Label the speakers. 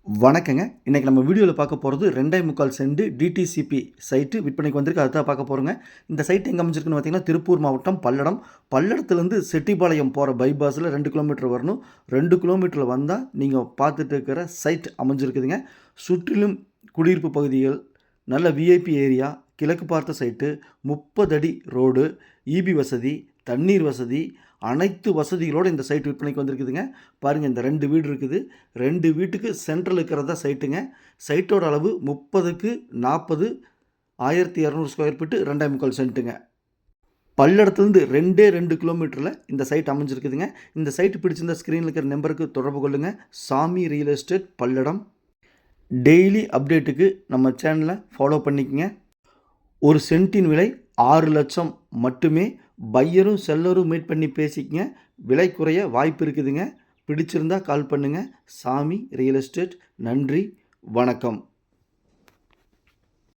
Speaker 1: வணக்கங்க. இன்னைக்கு நம்ம வீடியோல பார்க்க போறது 2 1/4 சென்ட் டிடிசிபி சைட் விற்பனைக்கு வந்திருக்கு. அதான் பார்க்க போறோங்க. இந்த சைட் எங்க அமைஞ்சிருக்குன்னு பார்த்தீங்கன்னா, திருப்பூர் மாவட்டம் பல்லடம். பல்லடத்துலேருந்து செட்டிபாளையம் போற பைபாஸ்ல 2 கிலோமீட்டர் வரணும். 2 கிலோமீட்டர்ல வந்தா நீங்க பார்த்துட்டு இருக்கிற சைட் அமைஞ்சிருக்குதுங்க. சுற்றிலும் குடியிருப்பு பகுதிகள், நல்ல விஐபி ஏரியா, கிழக்கு பார்த்த சைட்டு, 30 அடி ரோடு, ஈபி வசதி, தண்ணீர் வசதி, அனைத்து வசதிகளோடு இந்த சைட் விற்பனைக்கு வந்திருக்குதுங்க. பாருங்கள், இந்த 2 வீடு இருக்குது. 2 வீட்டுக்கு சென்ட்ரல் இருக்கிறது தான் சைட்டுங்க. சைட்டோட அளவு 30க்கு 40, 1200 ஸ்கொயர் ஃபீட்டு, 2 1/4 சென்ட்டுங்க. பல்லடத்துலேருந்து 2 கிலோமீட்டரில் இந்த சைட் அமைஞ்சிருக்குதுங்க. இந்த சைட் பிடிச்சிருந்த ஸ்க்ரீனில் இருக்கிற நம்பருக்கு தொடர்பு கொள்ளுங்க. சாமி ரியல் எஸ்டேட் பல்லடம். டெய்லி அப்டேட்டுக்கு நம்ம சேனலை ஃபாலோ பண்ணிக்கங்க. ஒரு சென்ட்டின் விலை 6 லட்சம் மட்டுமே. பையரும் செல்லரும் மீட் பண்ணி பேசிக்கங்க. விலை குறைய வாய்ப்பு இருக்குதுங்க. பிடிச்சிருந்தா கால் பண்ணுங்கள். சாமி ரியல் எஸ்டேட். நன்றி, வணக்கம்.